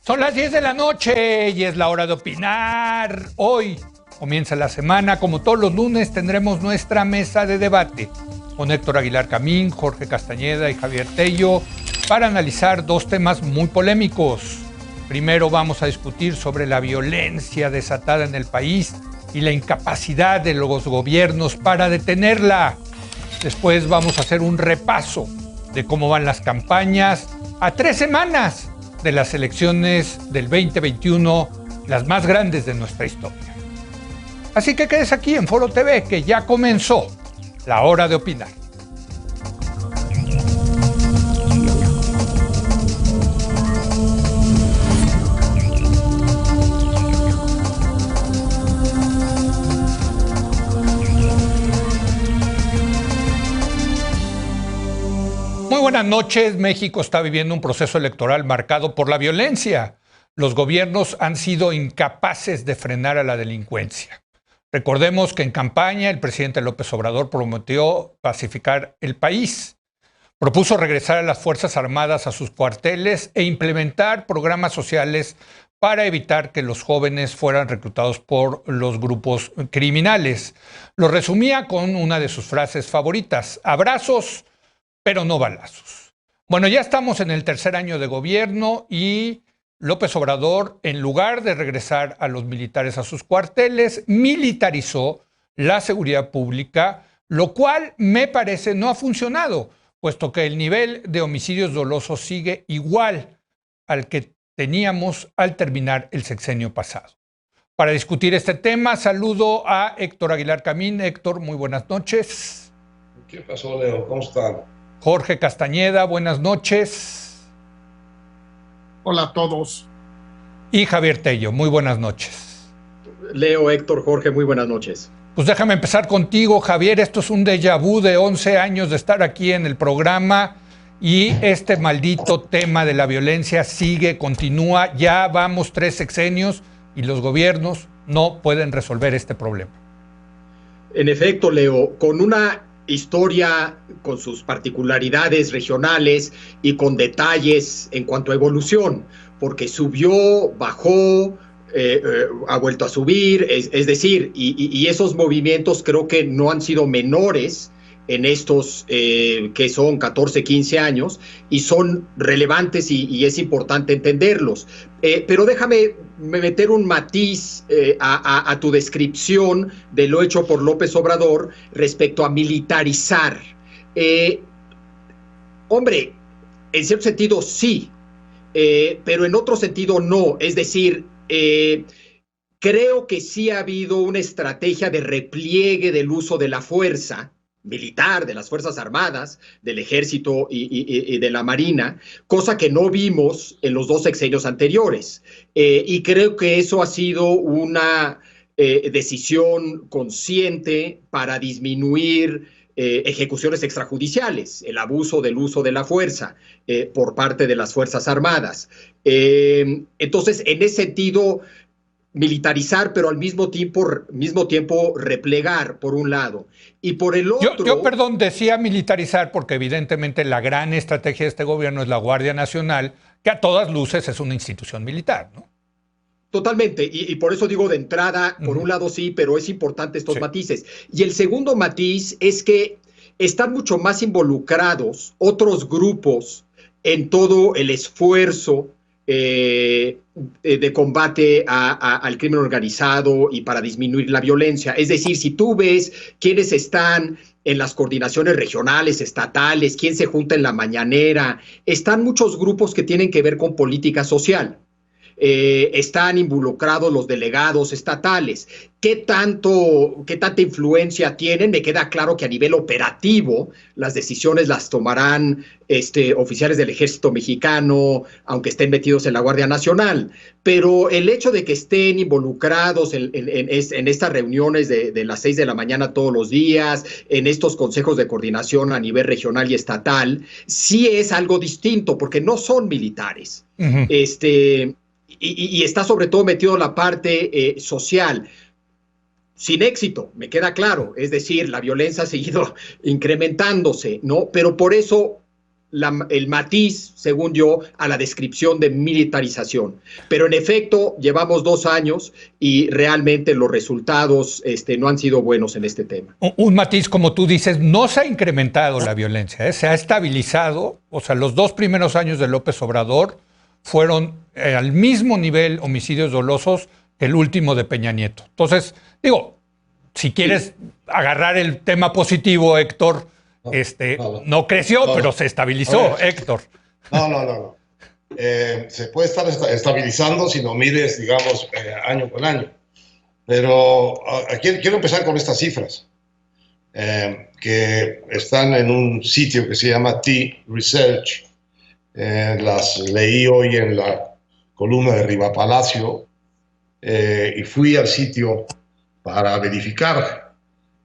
Son las 10 de la noche y es la hora de opinar. Hoy comienza la semana. Como todos los lunes tendremos nuestra mesa de debate con Héctor Aguilar Camín, Jorge Castañeda y Javier Tello para analizar dos temas muy polémicos. Primero vamos a discutir sobre la violencia desatada en el país y la incapacidad de los gobiernos para detenerla. Después vamos a hacer un repaso de cómo van las campañas a 3 semanas de las elecciones del 2021, las más grandes de nuestra historia. Así que quedes aquí en Foro TV, que ya comenzó la hora de opinar. Muy buenas noches. México está viviendo un proceso electoral marcado por la violencia. Los gobiernos han sido incapaces de frenar a la delincuencia. Recordemos que en campaña el presidente López Obrador prometió pacificar el país. Propuso regresar a las Fuerzas Armadas a sus cuarteles e implementar programas sociales para evitar que los jóvenes fueran reclutados por los grupos criminales. Lo resumía con una de sus frases favoritas: abrazos, pero no balazos. Bueno, ya estamos en el tercer año de gobierno y López Obrador, en lugar de regresar a los militares a sus cuarteles, militarizó la seguridad pública, lo cual me parece no ha funcionado, puesto que el nivel de homicidios dolosos sigue igual al que teníamos al terminar el sexenio pasado. Para discutir este tema, saludo a Héctor Aguilar Camín. Héctor, muy buenas noches. ¿Qué pasó, Leo? ¿Cómo están? Jorge Castañeda, buenas noches. Hola a todos. Y Javier Tello, muy buenas noches. Leo, Héctor, Jorge, muy buenas noches. Pues déjame empezar contigo, Javier. Esto es un déjà vu de 11 años de estar aquí en el programa y este maldito tema de la violencia sigue, continúa. Ya vamos 3 sexenios y los gobiernos no pueden resolver este problema. En efecto, Leo, con una historia con sus particularidades regionales y con detalles en cuanto a evolución, porque subió, bajó, ha vuelto a subir, es decir, y esos movimientos creo que no han sido menores en estos que son 14, 15 años y son relevantes y es importante entenderlos. Pero déjame meter un matiz a tu descripción de lo hecho por López Obrador respecto a militarizar. Hombre, en cierto sentido sí, pero en otro sentido no. Es decir, creo que sí ha habido una estrategia de repliegue del uso de la fuerza militar, de las Fuerzas Armadas, del Ejército y de la Marina, cosa que no vimos en los 2 sexenios anteriores. Y creo que eso ha sido una decisión consciente para disminuir ejecuciones extrajudiciales, el abuso del uso de la fuerza por parte de las Fuerzas Armadas. Entonces, en ese sentido, militarizar, pero al mismo tiempo replegar, por un lado. Y por el otro... Yo perdón, decía militarizar porque evidentemente la gran estrategia de este gobierno es la Guardia Nacional, que a todas luces es una institución militar, ¿no? Totalmente, y por eso digo de entrada, por un lado sí, pero es importante estos matices. Y el segundo matiz es que están mucho más involucrados otros grupos en todo el esfuerzo de combate al crimen organizado y para disminuir la violencia. Es decir, si tú ves quiénes están en las coordinaciones regionales, estatales, quién se junta en la mañanera, están muchos grupos que tienen que ver con política social. Están involucrados los delegados estatales. ¿Qué tanta influencia tienen? Me queda claro que a nivel operativo las decisiones las tomarán oficiales del Ejército Mexicano, aunque estén metidos en la Guardia Nacional. Pero el hecho de que estén involucrados en estas reuniones de las 6 de la mañana todos los días, en estos consejos de coordinación a nivel regional y estatal, sí es algo distinto, porque no son militares. Y está sobre todo metido en la parte social. Sin éxito, me queda claro. Es decir, la violencia ha seguido incrementándose, ¿no? Pero por eso el matiz, según yo, a la descripción de militarización. Pero en efecto, llevamos 2 años y realmente los resultados no han sido buenos en este tema. Un matiz, como tú dices, no se ha incrementado la violencia, se ha estabilizado. O sea, los 2 primeros años de López Obrador fueron al mismo nivel homicidios dolosos que el último de Peña Nieto. Entonces, digo, si quieres agarrar el tema positivo, Héctor, no creció, pero se estabilizó, Héctor. No. Se puede estar estabilizando si lo mides, digamos, año con año. Pero quiero empezar con estas cifras, que están en un sitio que se llama T-Research. Las leí hoy en la columna de Riva Palacio y fui al sitio para verificar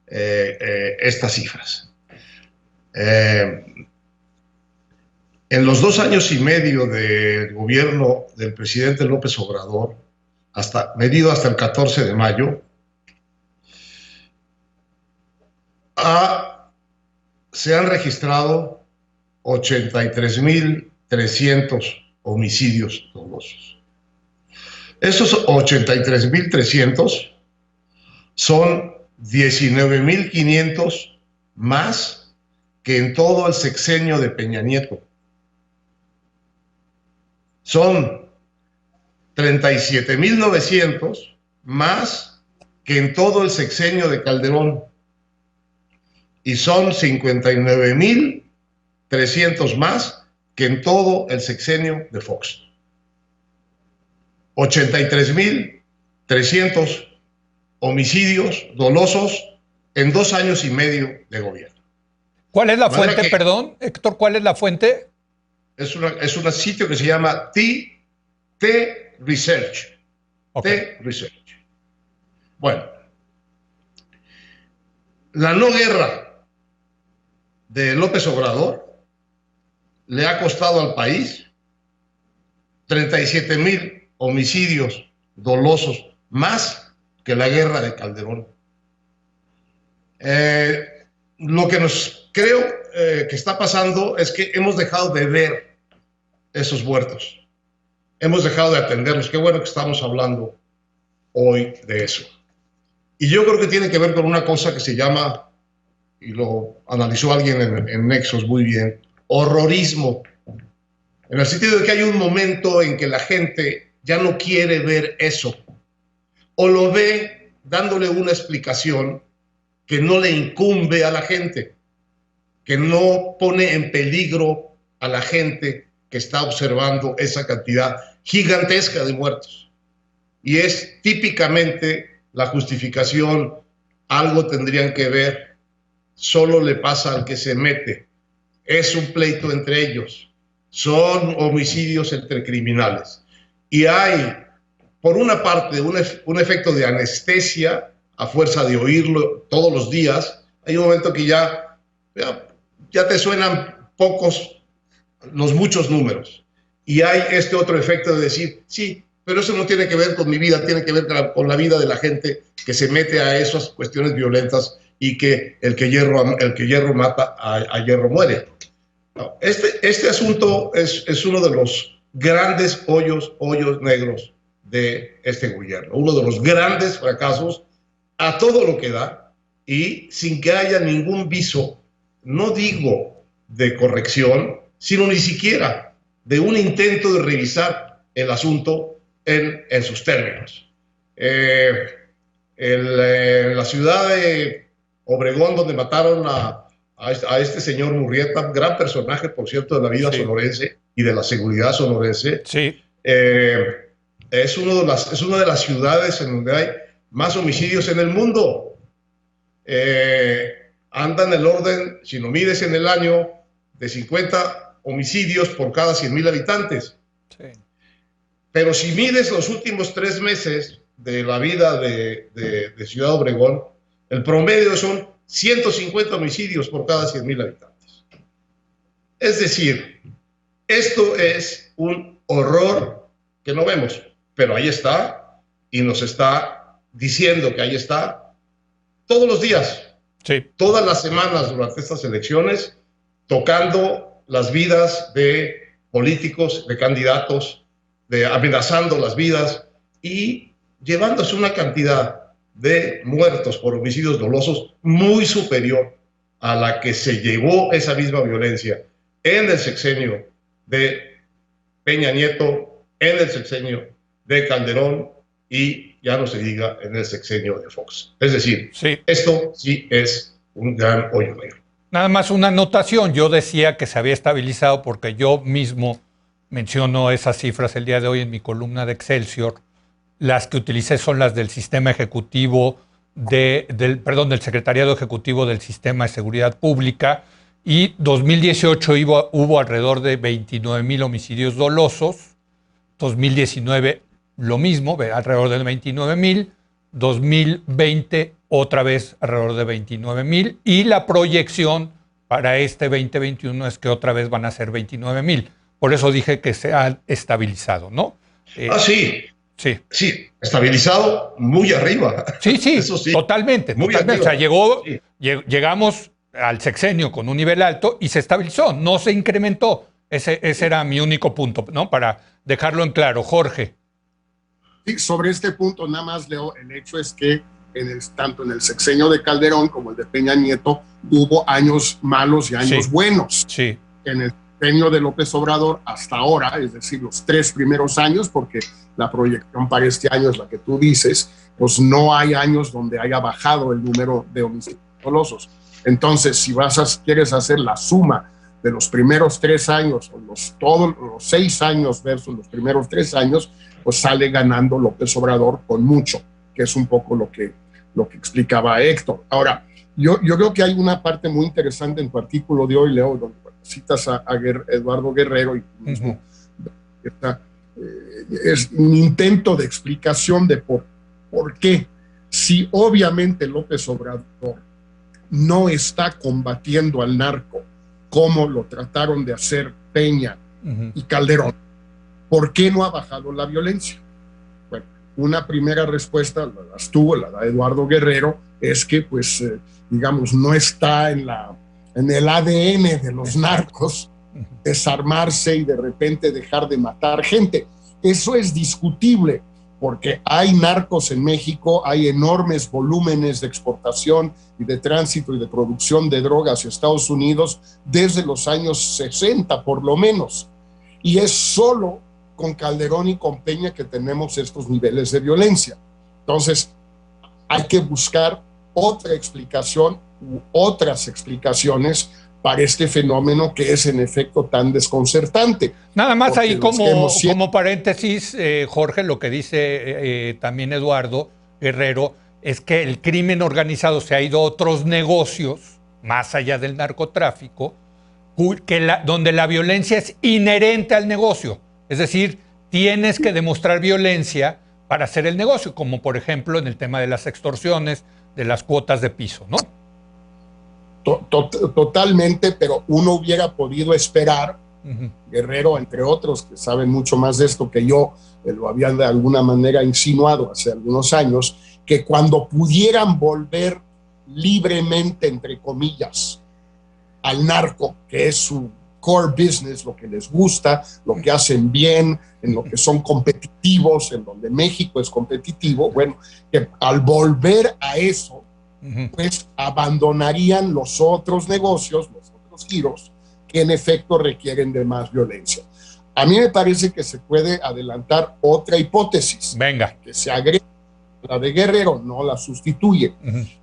estas cifras. En los 2 años y medio del gobierno del presidente López Obrador, medido hasta el 14 de mayo, se han registrado 83.300 homicidios dolosos. Esos 83.300 son 19.500 más que en todo el sexenio de Peña Nieto. Son 37.900 más que en todo el sexenio de Calderón. Y son 59.300 más que en todo el sexenio de Fox. 83.300 homicidios dolosos en 2 años y medio de gobierno. ¿Cuál es la fuente, perdón, Héctor? ¿Cuál es la fuente? Es un sitio que se llama T-Research. Okay. T-Research. Bueno, la no guerra de López Obrador le ha costado al país 37.000 homicidios dolosos más que la guerra de Calderón. Lo que creo que está pasando es que hemos dejado de ver esos muertos. Hemos dejado de atenderlos. Qué bueno que estamos hablando hoy de eso. Y yo creo que tiene que ver con una cosa que se llama, y lo analizó alguien en Nexos muy bien, horrorismo. En el sentido de que hay un momento en que la gente ya no quiere ver eso, o lo ve dándole una explicación que no le incumbe a la gente, que no pone en peligro a la gente que está observando esa cantidad gigantesca de muertos. Y es típicamente la justificación, algo tendrían que ver, solo le pasa al que se mete, es un pleito entre ellos, son homicidios entre criminales. Y hay, por una parte, un efecto de anestesia a fuerza de oírlo todos los días. Hay un momento que ya te suenan pocos los muchos números. Y hay este otro efecto de decir, sí, pero eso no tiene que ver con mi vida, tiene que ver con la vida de la gente que se mete a esas cuestiones violentas y que el que hierro mata, a hierro muere. No, este asunto es uno de los grandes hoyos negros de este gobierno, uno de los grandes fracasos a todo lo que da y sin que haya ningún viso, no digo de corrección, sino ni siquiera de un intento de revisar el asunto en sus términos. En la ciudad de Obregón, donde mataron a este señor Murrieta, gran personaje, por cierto, de la vida sonorense y de la seguridad sonorense, es una de las ciudades en donde hay más homicidios en el mundo. Anda en el orden, si lo mides en el año, de 50 homicidios por cada 100,000 habitantes. Sí. Pero si mides los últimos 3 meses de la vida de Ciudad Obregón, el promedio son 150 homicidios por cada 100,000 habitantes. Es decir, esto es un horror que no vemos, pero ahí está y nos está diciendo que ahí está todos los días, todas las semanas durante estas elecciones, tocando las vidas de políticos, de candidatos, amenazando las vidas y llevándose una cantidad de muertos por homicidios dolosos muy superior a la que se llevó esa misma violencia en el sexenio de Peña Nieto, en el sexenio de Calderón y ya no se diga en el sexenio de Fox. Es decir, sí, esto sí es un gran hoyo negro. Nada más una anotación. Yo decía que se había estabilizado porque yo mismo menciono esas cifras el día de hoy en mi columna de Excelsior. Las que utilicé son las del sistema ejecutivo, del Secretariado Ejecutivo del Sistema de Seguridad Pública, y 2018 hubo alrededor de 29,000 homicidios dolosos, 2019 lo mismo, alrededor de 29,000, 2020 otra vez alrededor de 29,000, y la proyección para este 2021 es que otra vez van a ser 29,000. Por eso dije que se ha estabilizado, ¿no? Sí. Sí. Sí, estabilizado muy arriba. Sí, sí, eso sí, totalmente. Muy totalmente. O sea, llegamos al sexenio con un nivel alto y se estabilizó, no se incrementó. Ese era mi único punto, ¿no? Para dejarlo en claro. Jorge. Sí, sobre este punto, nada más, Leo, el hecho es que tanto en el sexenio de Calderón como el de Peña Nieto hubo años malos y años buenos. Sí. En el sexenio de López Obrador hasta ahora, es decir, los 3 primeros años, porque la proyección para este año es la que tú dices, pues no hay años donde haya bajado el número de homicidios dolosos. Entonces, si quieres hacer la suma de los primeros 3 años, o todos los 6 años versus los primeros 3 años, pues sale ganando López Obrador con mucho, que es un poco lo que explicaba Héctor. Ahora, yo creo que hay una parte muy interesante en tu artículo de hoy, Leo, donde citas a Eduardo Guerrero y mismo es un intento de explicación de por qué, si obviamente López Obrador no está combatiendo al narco como lo trataron de hacer Peña y Calderón, ¿por qué no ha bajado la violencia? Bueno, una primera respuesta la da Eduardo Guerrero, es que pues digamos no está en el ADN de los narcos desarmarse y de repente dejar de matar gente. Eso es discutible, porque hay narcos en México, hay enormes volúmenes de exportación y de tránsito y de producción de drogas hacia Estados Unidos desde los años 60 por lo menos. Y es solo con Calderón y con Peña que tenemos estos niveles de violencia. Entonces, hay que buscar otra explicación u otras explicaciones para este fenómeno que es en efecto tan desconcertante. Nada más ahí como paréntesis, Jorge, lo que dice también Eduardo Guerrero es que el crimen organizado se ha ido a otros negocios, más allá del narcotráfico, donde la violencia es inherente al negocio. Es decir, tienes que demostrar violencia para hacer el negocio, como por ejemplo en el tema de las extorsiones, de las cuotas de piso, ¿no? Totalmente, pero uno hubiera podido esperar, Guerrero, entre otros, que saben mucho más de esto que yo, lo habían de alguna manera insinuado hace algunos años, que cuando pudieran volver libremente, entre comillas, al narco, que es su core business, lo que les gusta, lo que hacen bien, en lo que son competitivos, en donde México es competitivo, bueno, que al volver a eso, pues abandonarían los otros negocios, los otros giros, que en efecto requieren de más violencia. A mí me parece que se puede adelantar otra hipótesis. Venga. Que se agrega a la de Guerrero, no la sustituye,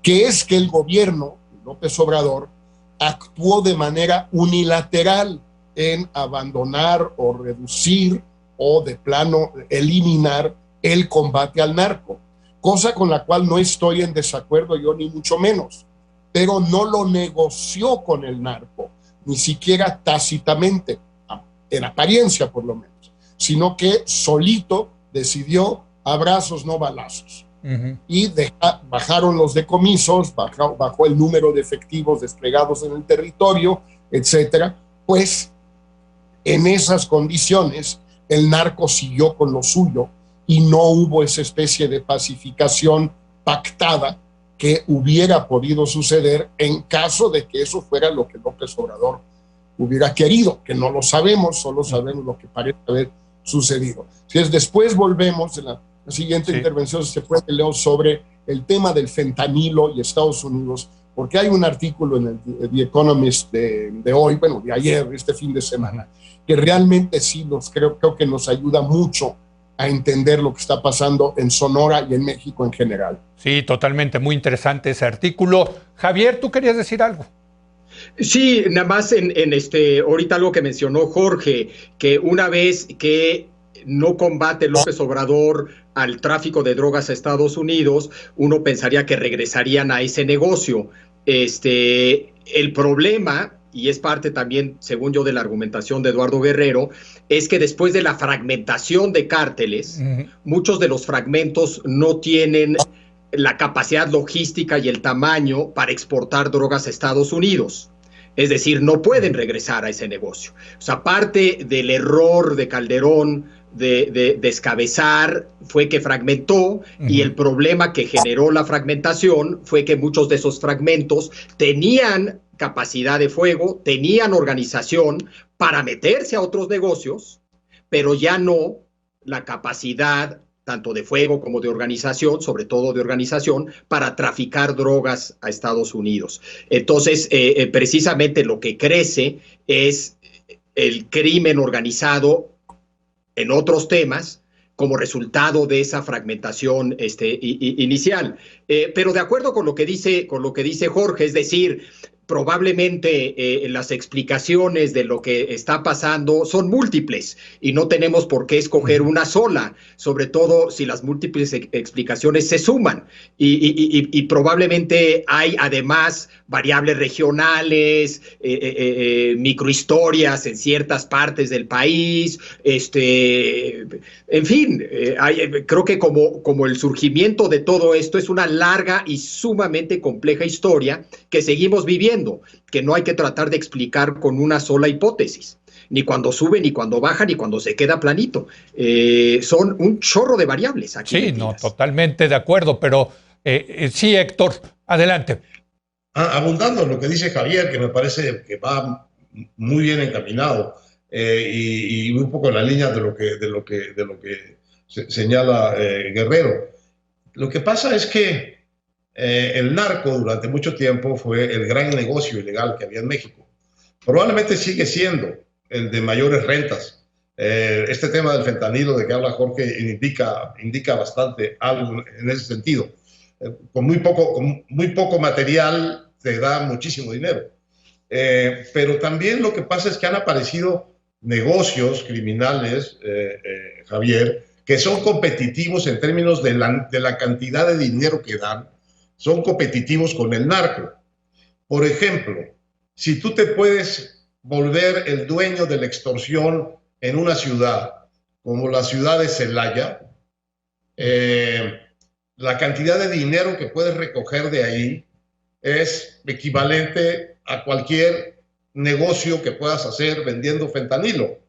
que es que el gobierno, López Obrador, actuó de manera unilateral en abandonar o reducir o de plano eliminar el combate al narco. Cosa con la cual no estoy en desacuerdo yo ni mucho menos, pero no lo negoció con el narco, ni siquiera tácitamente, en apariencia por lo menos, sino que solito decidió abrazos no balazos. Y bajaron los decomisos, bajó el número de efectivos desplegados en el territorio, etcétera. Pues en esas condiciones el narco siguió con lo suyo y no hubo esa especie de pacificación pactada que hubiera podido suceder en caso de que eso fuera lo que López Obrador hubiera querido, que no lo sabemos, solo sabemos lo que parece haber sucedido. Si es después volvemos en la siguiente intervención, se puede leer sobre el tema del fentanilo y Estados Unidos, porque hay un artículo en el The Economist de hoy, bueno, de ayer, este fin de semana, que realmente sí creo que nos ayuda mucho a entender lo que está pasando en Sonora y en México en general. Sí, totalmente, muy interesante ese artículo. Javier, ¿tú querías decir algo? Sí, nada más ahorita algo que mencionó Jorge, que una vez que no combate López Obrador al tráfico de drogas a Estados Unidos, uno pensaría que regresarían a ese negocio. El problema, y es parte también, según yo, de la argumentación de Eduardo Guerrero, es que después de la fragmentación de cárteles, muchos de los fragmentos no tienen la capacidad logística y el tamaño para exportar drogas a Estados Unidos. Es decir, no pueden regresar a ese negocio. O sea, parte del error de Calderón de descabezar fue que fragmentó, y el problema que generó la fragmentación fue que muchos de esos fragmentos tenían capacidad de fuego, tenían organización para meterse a otros negocios, pero ya no la capacidad tanto de fuego como de organización, sobre todo de organización, para traficar drogas a Estados Unidos. Entonces, precisamente lo que crece es el crimen organizado en otros temas como resultado de esa fragmentación inicial. Pero de acuerdo con lo que dice Jorge, es decir, probablemente las explicaciones de lo que está pasando son múltiples y no tenemos por qué escoger una sola, sobre todo si las múltiples explicaciones se suman. Y probablemente hay además variables regionales, microhistorias en ciertas partes del país, en fin, creo que como el surgimiento de todo esto es una larga y sumamente compleja historia que seguimos viviendo, que no hay que tratar de explicar con una sola hipótesis, ni cuando sube, ni cuando baja, ni cuando se queda planito. Son un chorro de variables aquí. Sí, no, totalmente de acuerdo, pero sí, Héctor, adelante. Abundando en lo que dice Javier, que me parece que va muy bien encaminado, y un poco en la línea de lo que señala Guerrero. Lo que pasa es que el narco durante mucho tiempo fue el gran negocio ilegal que había en México. Probablemente sigue siendo el de mayores rentas. Este tema del fentanilo de que habla Jorge indica bastante algo en ese sentido. Con muy poco material te da muchísimo dinero. Pero también lo que pasa es que han aparecido negocios criminales, Javier, que son competitivos en términos de la cantidad de dinero que dan, son competitivos con el narco. Por ejemplo, si tú te puedes volver el dueño de la extorsión en una ciudad como la ciudad de Celaya, la cantidad de dinero que puedes recoger de ahí es equivalente a cualquier negocio que puedas hacer vendiendo fentanilo.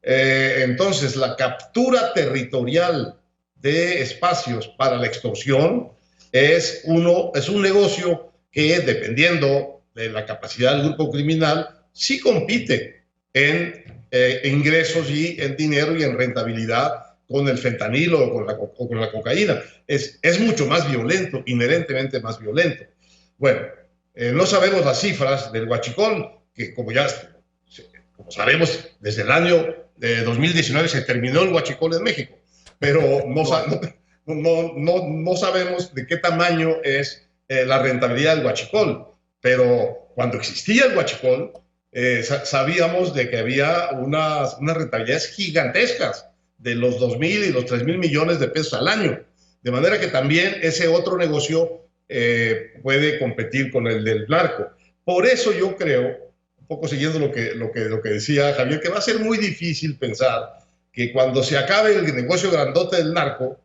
Entonces, la captura territorial de espacios para la extorsión es un negocio que, dependiendo de la capacidad del grupo criminal, sí compite en ingresos y en dinero y en rentabilidad con el fentanilo o con la cocaína. Es mucho más violento, inherentemente más violento. Bueno, no sabemos las cifras del huachicol, que como sabemos, desde el año 2019 se terminó el huachicol en México, pero no sabemos de qué tamaño es la rentabilidad del huachicol. Pero cuando existía el huachicol, sabíamos de que había unas rentabilidades gigantescas de los 2,000 y los 3,000 millones de pesos al año. De manera que también ese otro negocio puede competir con el del narco. Por eso yo creo, un poco siguiendo lo que decía Javier, que va a ser muy difícil pensar que cuando se acabe el negocio grandote del narco,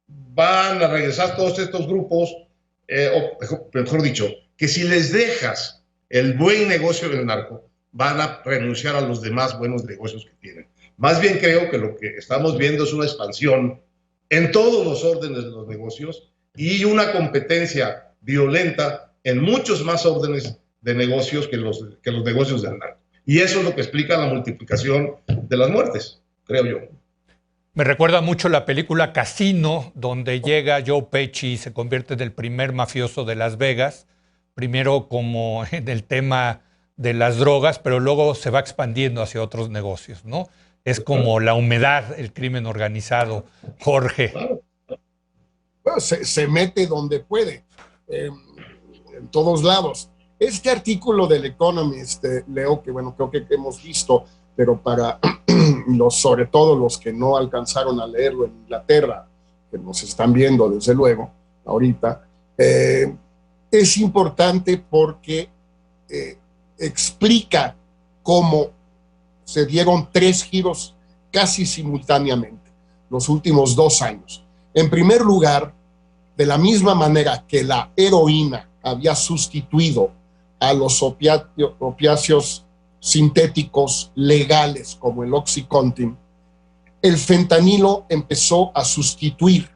van a regresar todos estos grupos, o mejor dicho, que si les dejas el buen negocio del narco, van a renunciar a los demás buenos negocios que tienen. Más bien creo que lo que estamos viendo es una expansión en todos los órdenes de los negocios y una competencia violenta en muchos más órdenes de negocios que los negocios del narco. Y eso es lo que explica la multiplicación de las muertes, creo yo. Me recuerda mucho la película Casino, donde llega Joe Pesci y se convierte en el primer mafioso de Las Vegas, primero como en el tema de las drogas, pero luego se va expandiendo hacia otros negocios, ¿no? Es como la humedad, el crimen organizado, Jorge. Claro. Bueno, se mete donde puede, en todos lados. Este artículo del Economist, Leo, que bueno, creo que hemos visto, pero para sobre todo los que no alcanzaron a leerlo en Inglaterra, que nos están viendo desde luego ahorita, es importante porque explica cómo se dieron 3 giros casi simultáneamente los últimos 2 años. En primer lugar, de la misma manera que la heroína había sustituido a los opiáceos sintéticos legales como el Oxycontin, el fentanilo empezó a sustituir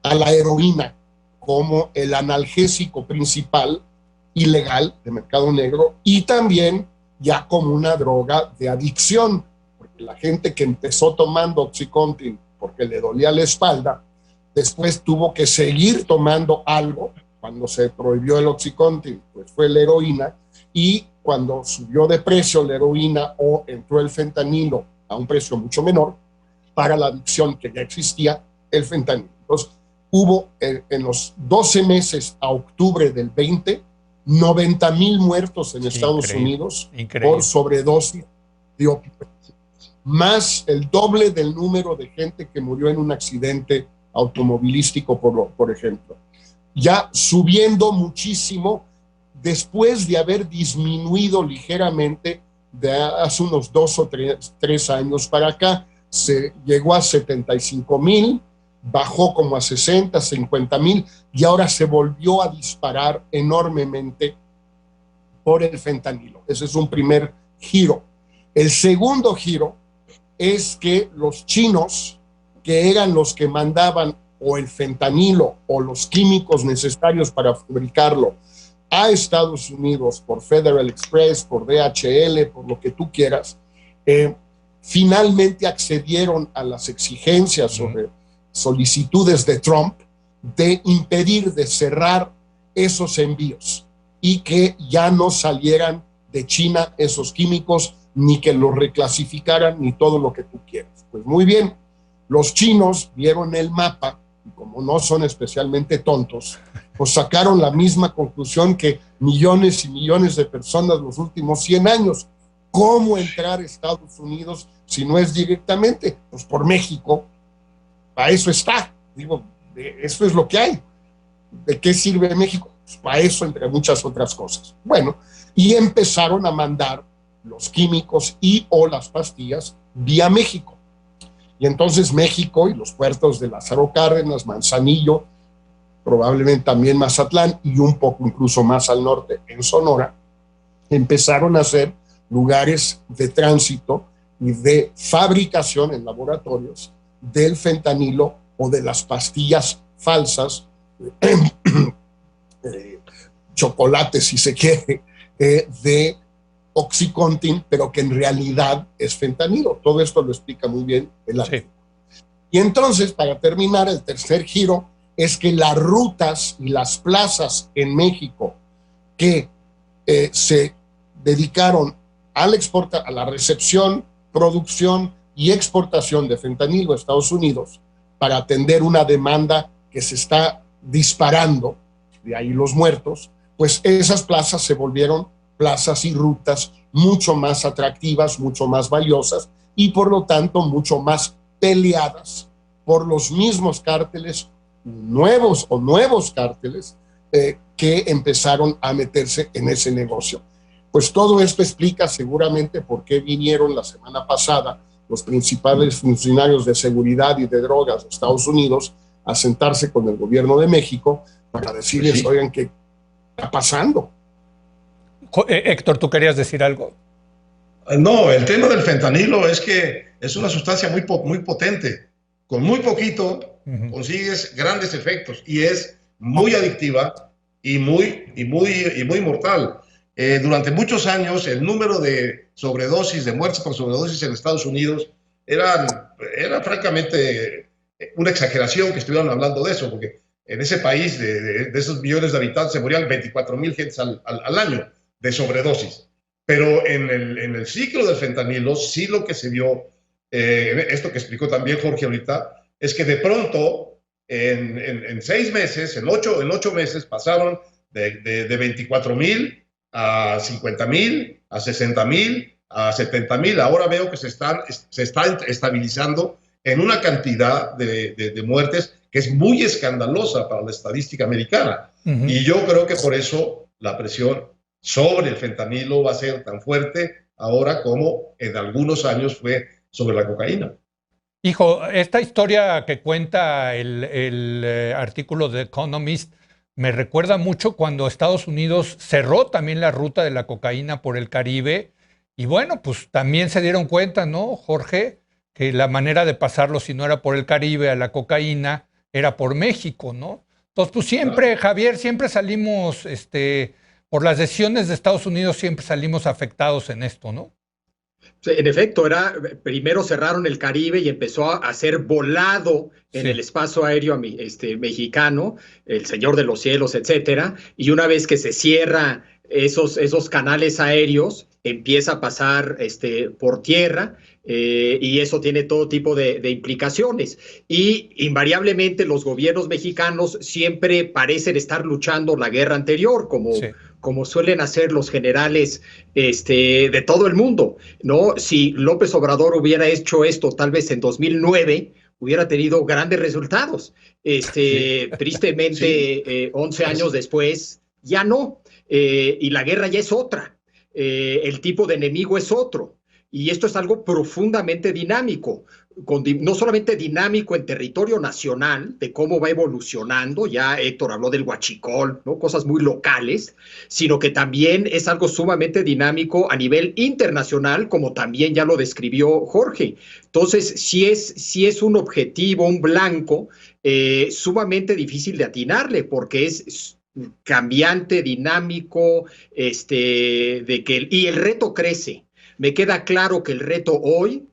a la heroína como el analgésico principal ilegal de mercado negro y también ya como una droga de adicción, porque la gente que empezó tomando Oxycontin porque le dolía la espalda, después tuvo que seguir tomando algo. Cuando se prohibió el Oxycontin, pues fue la heroína, y cuando subió de precio la heroína o entró el fentanilo a un precio mucho menor, para la adicción que ya existía, el fentanilo. Entonces, hubo en los 12 meses a octubre del 20, 90,000 muertos en Estados Unidos por sobredosis de opio, más el doble del número de gente que murió en un accidente automovilístico, por ejemplo. Ya subiendo muchísimo después de haber disminuido ligeramente de hace unos 2 o 3 años para acá. Se llegó a 75,000, bajó como a 60, 50,000 y ahora se volvió a disparar enormemente por el fentanilo. Ese es un primer giro. El segundo giro es que los chinos, que eran los que mandaban o el fentanilo o los químicos necesarios para fabricarlo a Estados Unidos por Federal Express, por DHL, por lo que tú quieras, finalmente accedieron a las exigencias sobre solicitudes de Trump de impedir, de cerrar esos envíos y que ya no salieran de China esos químicos, ni que los reclasificaran, ni todo lo que tú quieras. Pues muy bien, los chinos vieron el mapa y como no son especialmente tontos, pues sacaron la misma conclusión que millones y millones de personas los últimos 100 años. ¿Cómo entrar a Estados Unidos si no es directamente? Pues por México. Para eso está. Digo, eso es lo que hay. ¿De qué sirve México? Pues para eso, entre muchas otras cosas. Bueno, y empezaron a mandar los químicos y o las pastillas vía México. Y entonces México y los puertos de Lázaro Cárdenas, Manzanillo, probablemente también Mazatlán y un poco incluso más al norte en Sonora, empezaron a ser lugares de tránsito y de fabricación en laboratorios del fentanilo o de las pastillas falsas, chocolate si se quiere, de Oxycontin, pero que en realidad es fentanilo. Todo esto lo explica muy bien el artículo. Sí. Y entonces, para terminar, el tercer giro es que las rutas y las plazas en México que se dedicaron a la recepción, producción y exportación de fentanilo a Estados Unidos para atender una demanda que se está disparando, de ahí los muertos, pues esas plazas se volvieron plazas y rutas mucho más atractivas, mucho más valiosas y por lo tanto mucho más peleadas por los mismos cárteles nuevos cárteles que empezaron a meterse en ese negocio. Pues todo esto explica seguramente por qué vinieron la semana pasada los principales funcionarios de seguridad y de drogas de Estados Unidos a sentarse con el gobierno de México para decirles, sí, oigan, ¿qué está pasando? Héctor, ¿tú querías decir algo? No, el tema del fentanilo es que es una sustancia muy potente. Con muy poquito consigues grandes efectos y es muy adictiva y muy mortal. Durante muchos años el número de sobredosis, de muertes por sobredosis en Estados Unidos era francamente una exageración que estuvieran hablando de eso, porque en ese país de esos millones de habitantes se morían 24,000 gentes al año de sobredosis. Pero en el ciclo del fentanilo sí lo que se vio, esto que explicó también Jorge ahorita, es que de pronto en 6 meses, en 8 meses pasaron de 24,000 a 50,000, a 60,000, a 70,000. Ahora veo que se está estabilizando en una cantidad de muertes que es muy escandalosa para la estadística americana. Y yo creo que por eso la presión sobre el fentanilo va a ser tan fuerte ahora como en algunos años fue sobre la cocaína. Hijo, esta historia que cuenta el artículo de Economist me recuerda mucho cuando Estados Unidos cerró también la ruta de la cocaína por el Caribe. Y bueno, pues también se dieron cuenta, ¿no, Jorge? Que la manera de pasarlo, si no era por el Caribe a la cocaína, era por México, ¿no? Entonces, pues siempre, Javier, siempre salimos, por las decisiones de Estados Unidos, siempre salimos afectados en esto, ¿no? En efecto, primero cerraron el Caribe y empezó a ser volado en el espacio aéreo mexicano, el Señor de los Cielos, etcétera, y una vez que se cierra esos canales aéreos, empieza a pasar por tierra, y eso tiene todo tipo de implicaciones. Y invariablemente los gobiernos mexicanos siempre parecen estar luchando la guerra anterior, como suelen hacer los generales de todo el mundo, ¿no? Si López Obrador hubiera hecho esto tal vez en 2009, hubiera tenido grandes resultados. Tristemente, 11 años después, ya no. Y la guerra ya es otra. El tipo de enemigo es otro. Y esto es algo profundamente dinámico, no solamente dinámico en territorio nacional, de cómo va evolucionando, ya Héctor habló del huachicol, ¿no? Cosas muy locales, sino que también es algo sumamente dinámico a nivel internacional, como también ya lo describió Jorge. Entonces, sí es un objetivo, un blanco, sumamente difícil de atinarle, porque es cambiante, dinámico, y el reto crece. Me queda claro que el reto hoy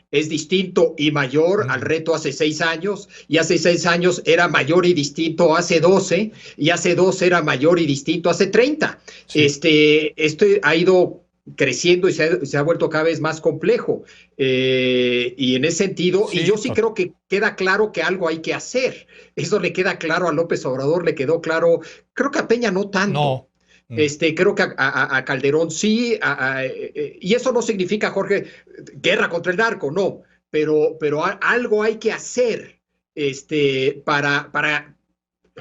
es distinto y mayor al reto hace 6 años, y hace 6 años era mayor y distinto hace 12, y hace 12 era mayor y distinto hace 30. Sí. Esto ha ido creciendo y se ha vuelto cada vez más complejo. Y en ese sentido, sí, y yo sí creo que queda claro que algo hay que hacer. Eso le queda claro a López Obrador, le quedó claro, creo que a Peña no tanto. No. Creo que a Calderón sí, y eso no significa, Jorge, guerra contra el narco, no, pero algo hay que hacer para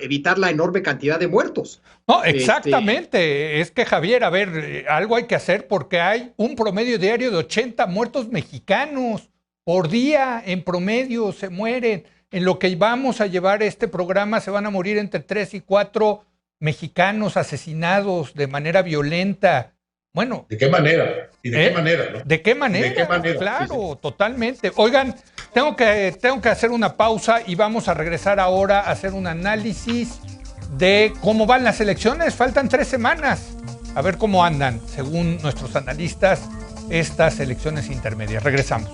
evitar la enorme cantidad de muertos. No, exactamente. Es que, Javier, a ver, algo hay que hacer porque hay un promedio diario de 80 muertos mexicanos por día, en promedio se mueren. En lo que vamos a llevar este programa se van a morir entre 3 y 4 mexicanos asesinados de manera violenta. Bueno. ¿De qué manera? ¿Y de qué manera? ¿No? ¿De qué manera? ¿De qué manera? Claro, sí. Totalmente. Oigan, tengo que hacer una pausa y vamos a regresar ahora a hacer un análisis de cómo van las elecciones. Faltan 3 semanas. A ver cómo andan, según nuestros analistas, estas elecciones intermedias. Regresamos.